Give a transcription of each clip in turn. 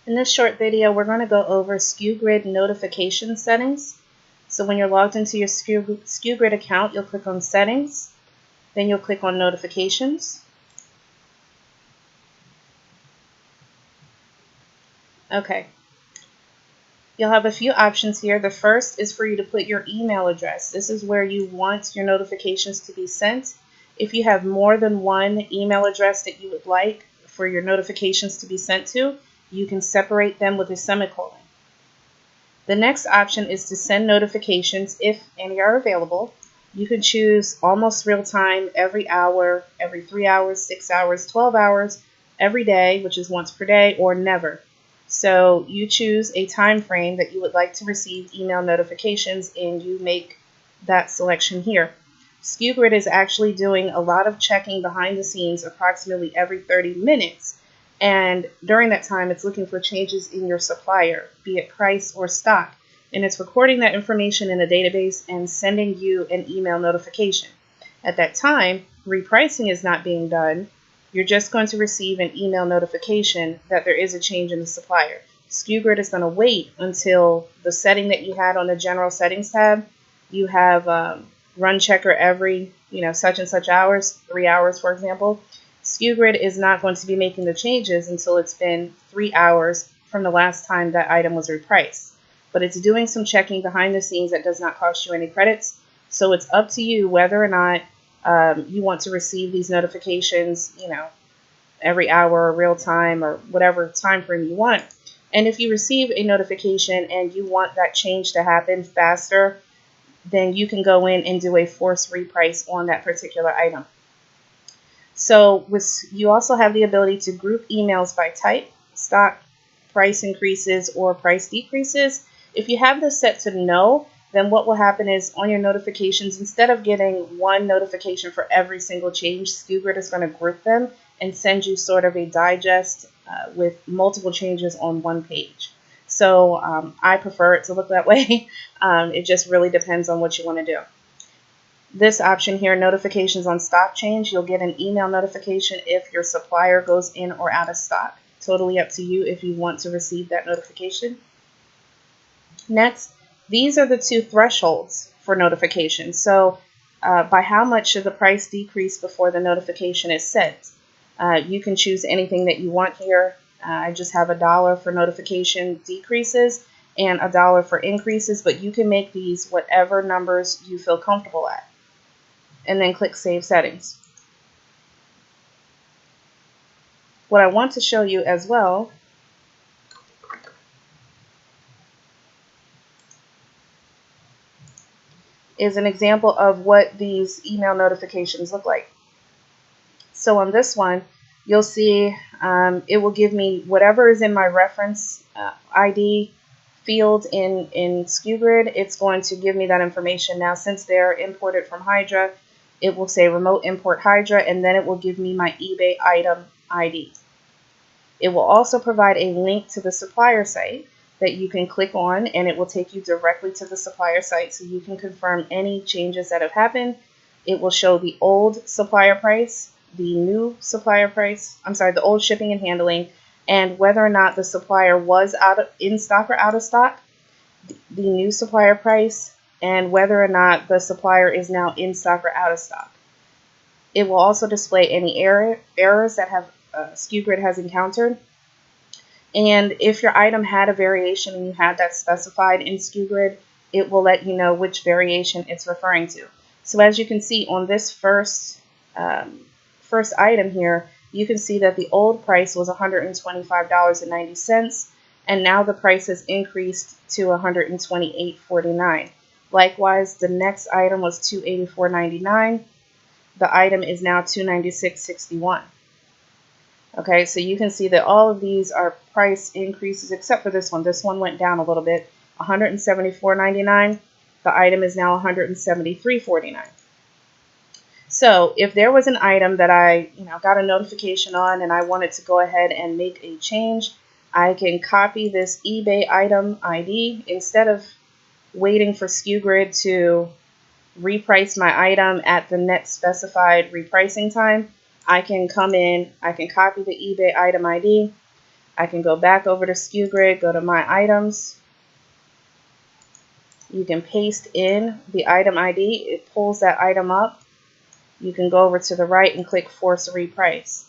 In this short video, we're going to go over Skugrid notification settings. So when you're logged into your Skugrid account, you'll click on Settings, then you'll click on Notifications. Okay. You'll have a few options here. The first is for you to put your email address. This is where you want your notifications to be sent. If you have more than one email address that you would like for your notifications to be sent to, you can separate them with a semicolon. The next option is to send notifications if any are available. You can choose almost real time, every hour, every 3 hours, 6 hours, 12 hours, every day, which is once per day, or never. So you choose a time frame that you would like to receive email notifications and you make that selection here. Skugrid is actually doing a lot of checking behind the scenes approximately every 30 minutes. And during that time, it's looking for changes in your supplier, be it price or stock. And it's recording that information in a database and sending you an email notification. At that time, repricing is not being done. You're just going to receive an email notification that there is a change in the supplier. Skugrid is going to wait until the setting that you had on the general settings tab, you have run checker every, such and such hours, 3 hours, for example. Skugrid is not going to be making the changes until it's been 3 hours from the last time that item was repriced. But it's doing some checking behind the scenes that does not cost you any credits. So it's up to you whether or not you want to receive these notifications, every hour or real time or whatever time frame you want. And if you receive a notification and you want that change to happen faster, then you can go in and do a force reprice on that particular item. So you also have the ability to group emails by type, stock, price increases, or price decreases. If you have this set to no, then what will happen is on your notifications, instead of getting one notification for every single change, Skugrid is going to group them and send you sort of a digest with multiple changes on one page. So I prefer it to look that way. It just really depends on what you want to do. This option here, notifications on stock change, you'll get an email notification if your supplier goes in or out of stock. Totally up to you if you want to receive that notification. Next, these are the two thresholds for notifications. So by how much should the price decrease before the notification is sent? You can choose anything that you want here. I just have $1 for notification decreases and $1 for increases, but you can make these whatever numbers you feel comfortable at. And then click Save Settings. What I want to show you as well is an example of what these email notifications look like. So on this one, you'll see it will give me whatever is in my reference ID field in Skugrid. It's going to give me that information. Now, since they're imported from Hydra, it will say remote import Hydra, and then it will give me my eBay item ID. It will also provide a link to the supplier site that you can click on, and it will take you directly to the supplier site so you can confirm any changes that have happened. It will show the old supplier price, the new supplier price, the old shipping and handling, and whether or not the supplier was in stock or out of stock, the new supplier price, and whether or not the supplier is now in stock or out of stock. It will also display any errors that Skugrid has encountered. And if your item had a variation and you had that specified in Skugrid, it will let you know which variation it's referring to. So as you can see on this first item here, you can see that the old price was $125.90, and now the price has increased to $128.49. Likewise, the next item was $284.99. The item is now $296.61. Okay, so you can see that all of these are price increases except for this one. This one went down a little bit, $174.99. The item is now $173.49. So if there was an item that I got a notification on and I wanted to go ahead and make a change, I can copy this eBay item ID. Instead of waiting for Skugrid to reprice my item at the next specified repricing time, I can come in, I can copy the eBay item ID, I can go back over to Skugrid, go to My Items. You can paste in the item ID. It pulls that item up. You can go over to the right and click Force Reprice.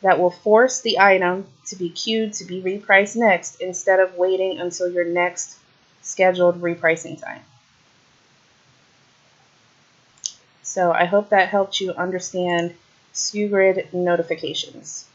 That will force the item to be queued to be repriced next instead of waiting until your next scheduled repricing time. So I hope that helped you understand Skugrid notifications.